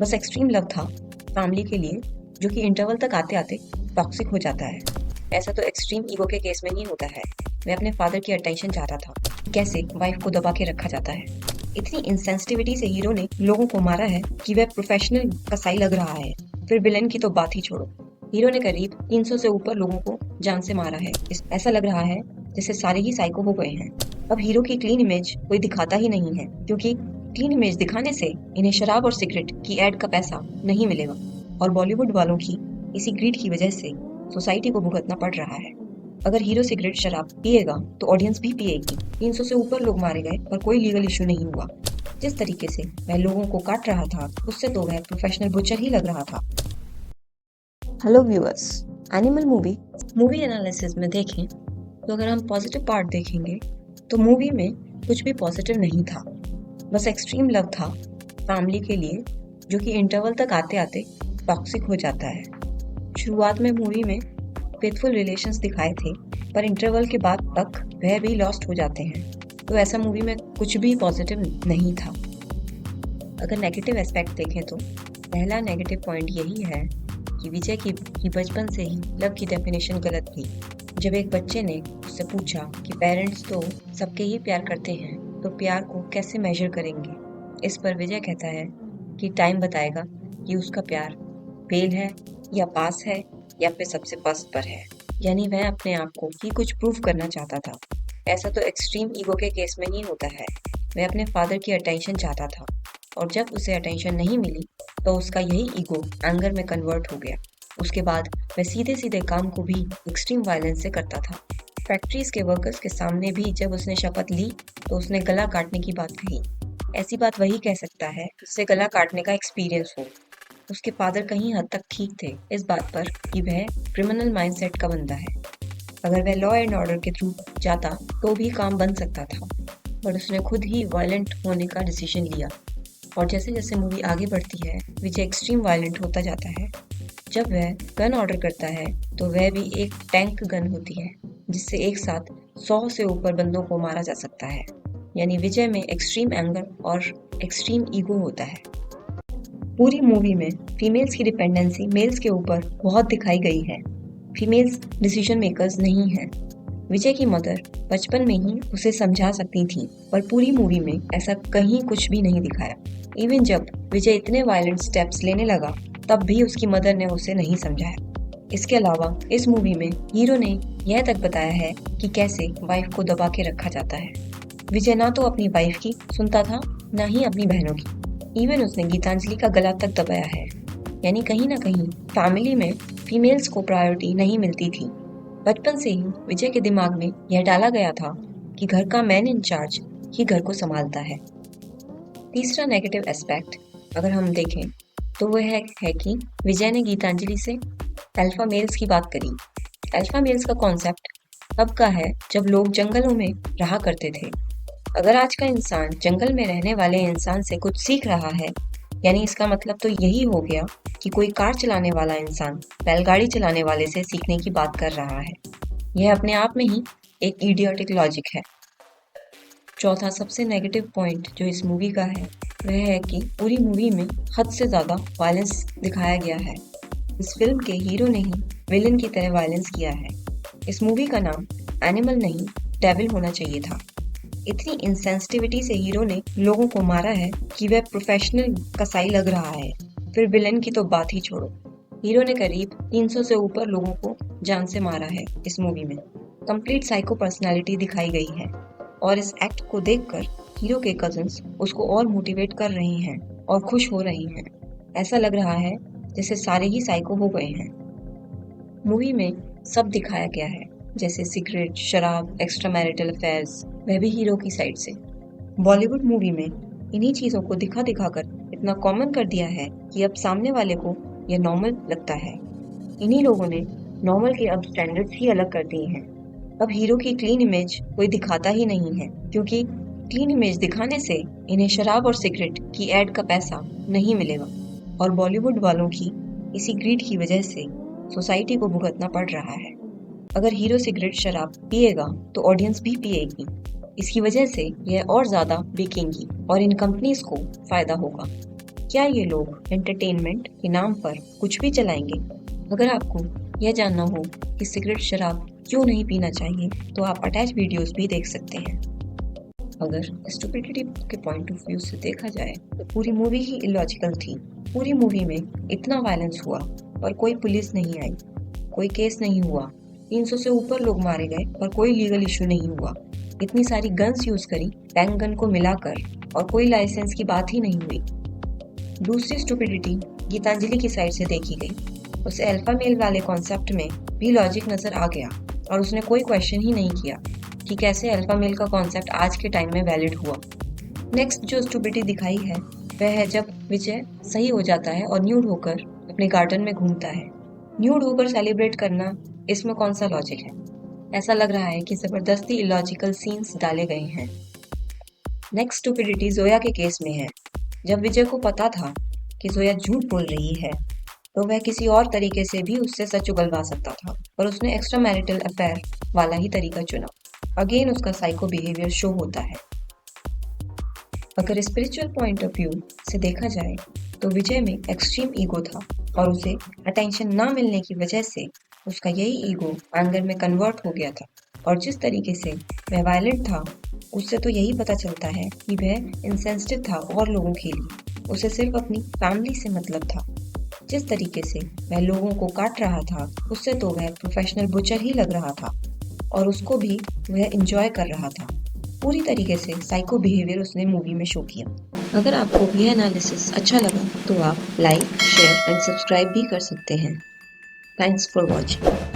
बस extreme love था family के लिए, जो कि इंटरवल तक आते आते टॉक्सिक हो जाता है। ऐसा तो एक्सट्रीम ईगो के केस में नहीं होता है। मैं अपने फादर की अटेंशन चाहता था, कैसे वाइफ को दबा के रखा जाता है। इतनी इंसेंसिटिविटी से हीरो ने लोगों को मारा है कि वह प्रोफेशनल कसाई लग रहा है। फिर विलन की तो बात ही छोड़ो, हीरो ने करीब 300 से ऊपर लोगों को जान से मारा है। ऐसा लग रहा है जैसे सारे ही साइको हो गए हैं। अब हीरो की क्लीन इमेज कोई दिखाता ही नहीं है, क्योंकि क्लीन इमेज दिखाने से इन्हें शराब और सिगरेट की एड का पैसा नहीं मिलेगा, और बॉलीवुड वालों की इसी ग्रीड की वजह से सोसाइटी को भुगतना पड़ रहा है। अगर हीरो सिगरेट शराब पिएगा तो ऑडियंस भी पिएगी। 300 से ऊपर लोग मारे गए और कोई लीगल इशू नहीं हुआ। जिस तरीके से वह लोगों को काट रहा था, उससे तो वह प्रोफेशनल बुचर ही लग रहा था। Hello viewers, animal movie analysis में देखें तो अगर हम पॉजिटिव पार्ट देखेंगे तो मूवी में कुछ भी पॉजिटिव नहीं था। बस एक्सट्रीम लव था फैमिली के लिए, जो कि इंटरवल तक आते आते टॉक्सिक हो जाता है। शुरुआत में मूवी में फेथफुल रिलेशंस दिखाए थे, पर इंटरवल के बाद तक वह भी लॉस्ट हो जाते हैं। तो ऐसा मूवी में कुछ भी पॉजिटिव नहीं था। अगर नेगेटिव एस्पेक्ट देखें तो पहला नेगेटिव पॉइंट यही है कि विजय की बचपन से ही लव की डेफिनेशन गलत थी। जब एक बच्चे ने उससे पूछा कि पेरेंट्स तो सबके ही प्यार करते हैं, तो प्यार को कैसे मेजर करेंगे, इस पर विजय कहता है कि टाइम बताएगा कि उसका प्यार फेल है या पास है या फिर सबसे फर्स्ट पर है। यानी वह अपने आप को ही कुछ प्रूव करना चाहता था। ऐसा तो एक्सट्रीम ईगो के केस में नहीं होता है। वह अपने फादर की अटेंशन चाहता था, और जब उसे अटेंशन नहीं मिली तो उसका यही ईगो एंगर में कन्वर्ट हो गया। उसके बाद वह सीधे सीधे काम को भी एक्सट्रीम वायलेंस से करता था। फैक्ट्रीज के वर्कर्स के सामने भी जब उसने शपथ ली तो उसने गला काटने की बात कही। ऐसी बात वही कह सकता है जिससे गला काटने का एक्सपीरियंस हो। उसके फादर कहीं हद तक ठीक थे इस बात पर कि वह क्रिमिनल माइंडसेट का बंदा है। अगर वह लॉ एंड ऑर्डर के थ्रू जाता तो भी काम बन सकता था, बट उसने खुद ही वायलेंट होने का डिसीजन लिया। और जैसे जैसे मूवी आगे बढ़ती है, विजय एक्सट्रीम वायलेंट होता जाता है। जब वह गन ऑर्डर करता है तो वह भी एक टैंक गन होती है, जिससे एक साथ 100 से ऊपर बंदों को मारा जा सकता है। यानी विजय में एक्सट्रीम एंगर और एक्सट्रीम ईगो होता है। पूरी मूवी में फीमेल्स की डिपेंडेंसी मेल्स के ऊपर बहुत दिखाई गई है। फीमेल्स डिसीजन मेकर्स नहीं हैं। विजय की मदर बचपन में ही उसे समझा सकती थी, पर पूरी मूवी में ऐसा कहीं कुछ भी नहीं दिखाया। इवन जब विजय इतने वायलेंट स्टेप्स लेने लगा, तब भी उसकी मदर ने उसे नहीं समझाया। इसके अलावा इस मूवी में हीरो ने यह तक बताया है कि कैसे वाइफ को दबा के रखा जाता है। विजय ना तो अपनी वाइफ की सुनता था, ना ही अपनी बहनों की। इवन उसने गीतांजलि का गला तक दबाया है। यानी कहीं ना कहीं फैमिली में फीमेल्स को प्रायोरिटी नहीं मिलती थी। बचपन से ही विजय के दिमाग में यह डाला गया था कि घर का मैन इन चार्ज ही घर को संभालता है। तीसरा नेगेटिव एस्पेक्ट अगर हम देखें तो वह है कि विजय ने गीतांजलि से अल्फा मेल्स की बात करी। अल्फा मेल्स का कॉन्सेप्ट तब का है जब लोग जंगलों में रहा करते थे। अगर आज का इंसान जंगल में रहने वाले इंसान से कुछ सीख रहा है, यानी इसका मतलब तो यही हो गया कि कोई कार चलाने वाला इंसान बैलगाड़ी चलाने वाले से सीखने की बात कर रहा है। यह अपने आप में ही एक इडियोटिक लॉजिक है। चौथा सबसे नेगेटिव पॉइंट जो इस मूवी का है वह है कि पूरी मूवी में हद से ज़्यादा वायलेंस दिखाया गया है। इस फिल्म के हीरो ने ही विलन की तरह वायलेंस किया है। इस मूवी का नाम एनिमल नहीं डेविल होना चाहिए था। इतनी इंसेंसिटिविटी से हीरो ने लोगों को मारा है कि वह प्रोफेशनल कसाई लग रहा है। फिर विलन की तो बात ही छोड़ो, हीरो ने करीब 300 से ऊपर लोगों को जान से मारा है। इस मूवी में कंप्लीट साइको पर्सनालिटी दिखाई गई है, और इस एक्ट को देखकर हीरो के कजिन्स उसको और मोटिवेट कर रहे हैं और खुश हो रहे हैं। ऐसा लग रहा है जैसे सारे ही साइको हो गए हैं। मूवी में सब दिखाया गया है, जैसे सिगरेट, शराब, एक्स्ट्रा मैरिटल अफेयर्स, वह भी हीरो की साइड से। बॉलीवुड मूवी में इन्हीं चीजों को दिखा दिखा कर इतना कॉमन कर दिया है कि अब सामने वाले को यह नॉर्मल लगता है। इन्हीं लोगों ने नॉर्मल के अब स्टैंडर्ड्स ही अलग कर दिए हैं। अब हीरो की क्लीन इमेज कोई दिखाता ही नहीं है, क्योंकि क्लीन इमेज दिखाने से इन्हें शराब और सिगरेट की एड का पैसा नहीं मिलेगा, और बॉलीवुड वालों की इसी ग्रीड की वजह से सोसाइटी को भुगतना पड़ रहा है। अगर हीरो सिगरेट शराब पिएगा तो ऑडियंस भी पिएगी। इसकी वजह से यह और ज्यादा बिकेंगी और इन कंपनीज को फायदा होगा। क्या ये लोग एंटरटेनमेंट के नाम पर कुछ भी चलाएंगे? अगर आपको यह जानना हो कि सिगरेट शराब क्यों नहीं पीना चाहिए तो आप अटैच वीडियोस भी देख सकते हैं। अगर स्टुपिडिटी के पॉइंट ऑफ व्यू से देखा जाए तो पूरी मूवी ही इलॉजिकल थी। पूरी मूवी में इतना वायलेंस हुआ और कोई पुलिस नहीं आई, कोई केस नहीं हुआ, 300 से ऊपर लोग मारे गए और कोई लीगल इशू नहीं हुआ। इतनी सारी गन्स यूज करी टैंक गन को मिलाकर और कोई लाइसेंस की बात ही नहीं हुई। दूसरी स्टुपिडिटी गीतांजलि की साइड से देखी गई। उसे अल्फा मेल वाले कॉन्सेप्ट में भी लॉजिक नजर आ गया और उसने कोई क्वेश्चन ही नहीं किया कि कैसे अल्फा मेल का कॉन्सेप्ट आज के टाइम में वैलिड हुआ। नेक्स्ट जो स्टुपिडिटी दिखाई है वह है जब विजय सही हो जाता है और न्यूड होकर अपने गार्डन में घूमता है। न्यूड होकर सेलिब्रेट करना, इसमें कौन सा लॉजिक है? ऐसा लग रहा है कि जबरदस्ती इलॉजिकल सीन्स डाले गए हैं। नेक्स्ट स्टुपिडिटी जोया के केस में है। जब विजय को पता था कि जोया झूठ बोल रही है तो वह किसी और तरीके से भी उससे सच उगलवा सकता था और उसने एक्स्ट्रा मैरिटल अफेयर वाला ही तरीका चुना। अगेन उसका साइको बिहेवियर शो होता है। अगर स्पिरिचुअल पॉइंट ऑफ व्यू से देखा जाए तो विजय में एक्सट्रीम ईगो था और उसे अटेंशन ना मिलने की वजह से उसका यही ईगो एंगर में कन्वर्ट हो गया था। और जिस तरीके से वह वायलेंट था उससे तो यही पता चलता है कि वह इंसेंसिटिव था और लोगों के लिए। उसे सिर्फ अपनी फैमिली से मतलब था। जिस तरीके से वह लोगों को काट रहा था उससे तो वह प्रोफेशनल बुचर ही लग रहा था और उसको भी वह एंजॉय कर रहा था। पूरी तरीके से साइको बिहेवियर उसने मूवी में शो किया। अगर आपको यह एनालिसिस अच्छा लगा तो आप लाइक, शेयर एंड सब्सक्राइब भी कर सकते हैं। Thanks for watching.